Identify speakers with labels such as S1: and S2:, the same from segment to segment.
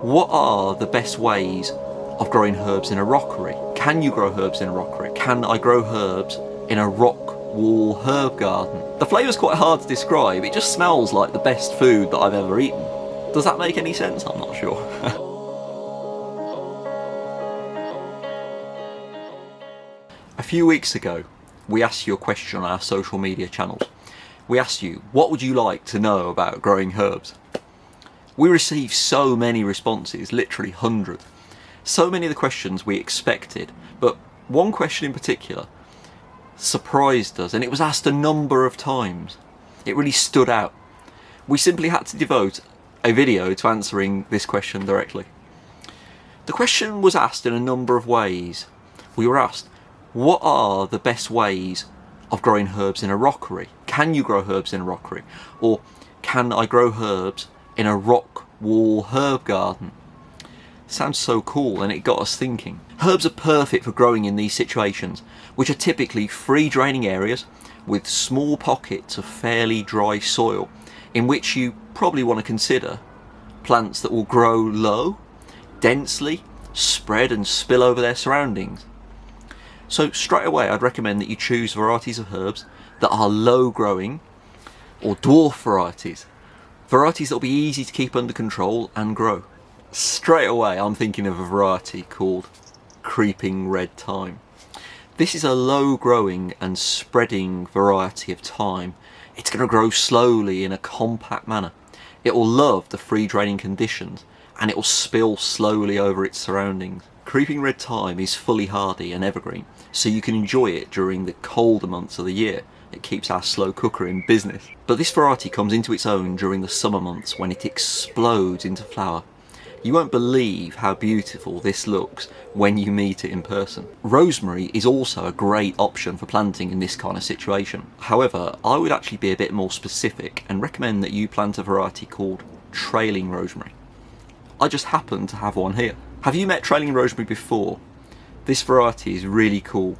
S1: What are the best ways of growing herbs in a rockery? Can you grow herbs in a rockery? Can I grow herbs in a rock wall herb garden? The flavour's quite hard to describe, it just smells like the best food that I've ever eaten. Does that make any sense? I'm not sure. A few weeks ago, we asked you a question on our social media channels. We asked you, what would you like to know about growing herbs? We received so many responses, literally hundreds. So many of the questions we expected, but one question in particular surprised us, and it was asked a number of times. It really stood out. We simply had to devote a video to answering this question directly. The question was asked in a number of ways. We were asked, what are the best ways of growing herbs in a rockery? Can you grow herbs in a rockery? Or can I grow herbs in a rock wall herb garden? Sounds so cool, and it got us thinking. Herbs are perfect for growing in these situations, which are typically free draining areas with small pockets of fairly dry soil, in which you probably want to consider plants that will grow low, densely, spread and spill over their surroundings. So straight away I'd recommend that you choose varieties of herbs that are low growing, or dwarf varieties. Varieties that will be easy to keep under control and grow. Straight away I'm thinking of a variety called creeping red thyme. This is a low growing and spreading variety of thyme. It's going to grow slowly in a compact manner. It will love the free draining conditions, and it will spill slowly over its surroundings. Creeping red thyme is fully hardy and evergreen, so you can enjoy it during the colder months of the year. It keeps our slow cooker in business. But this variety comes into its own during the summer months when it explodes into flower. You won't believe how beautiful this looks when you meet it in person. Rosemary is also a great option for planting in this kind of situation. However, I would actually be a bit more specific and recommend that you plant a variety called trailing rosemary. I just happen to have one here. Have you met trailing rosemary before? This variety is really cool.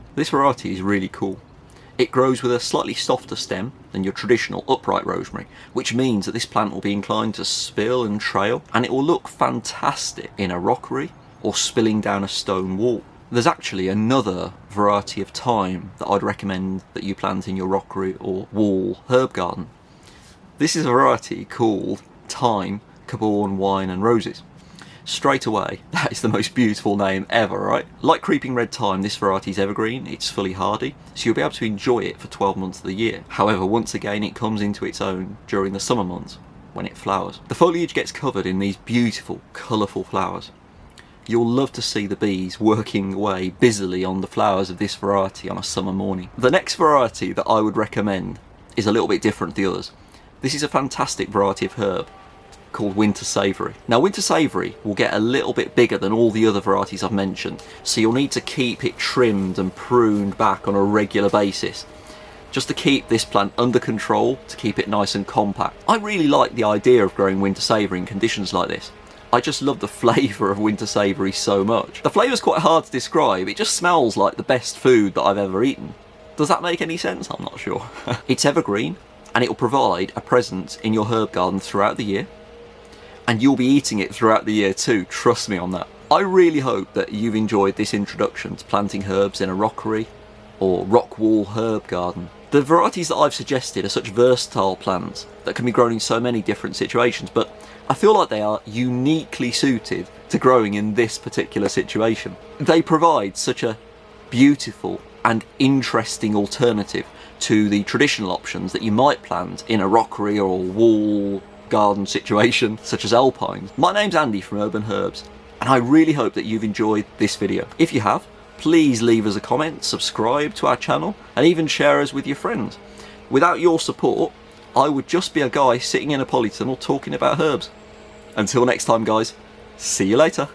S1: It grows with a slightly softer stem than your traditional upright rosemary, which means that this plant will be inclined to spill and trail, and it will look fantastic in a rockery or spilling down a stone wall. There's actually another variety of thyme that I'd recommend that you plant in your rockery or wall herb garden. This is a variety called Thyme, Cabourn, Wine and Roses. Straight away, that is the most beautiful name ever, right? Like creeping red thyme, this variety is evergreen, it's fully hardy, so you'll be able to enjoy it for 12 months of the year. However, once again, it comes into its own during the summer months, when it flowers. The foliage gets covered in these beautiful, colourful flowers. You'll love to see the bees working away busily on the flowers of this variety on a summer morning. The next variety that I would recommend is a little bit different to the others. This is a fantastic variety of herb called winter savory. Now winter savory will get a little bit bigger than all the other varieties I've mentioned, so you'll need to keep it trimmed and pruned back on a regular basis just to keep this plant under control, to keep it nice and compact. I really like the idea of growing winter savory in conditions like this. I just love the flavour of winter savory so much. The flavour's quite hard to describe, it just smells like the best food that I've ever eaten. Does that make any sense? I'm not sure. It's evergreen, and it will provide a presence in your herb garden throughout the year. And you'll be eating it throughout the year too, trust me on that. I really hope that you've enjoyed this introduction to planting herbs in a rockery or rock wall herb garden. The varieties that I've suggested are such versatile plants that can be grown in so many different situations, but I feel like they are uniquely suited to growing in this particular situation. They provide such a beautiful and interesting alternative to the traditional options that you might plant in a rockery or wall garden situation such as alpines. My name's Andy from Urban Herbs, and I really hope that you've enjoyed this video. If you have, please leave us a comment, subscribe to our channel, and even share us with your friends. Without your support, I would just be a guy sitting in a polytunnel talking about herbs. Until next time guys, see you later.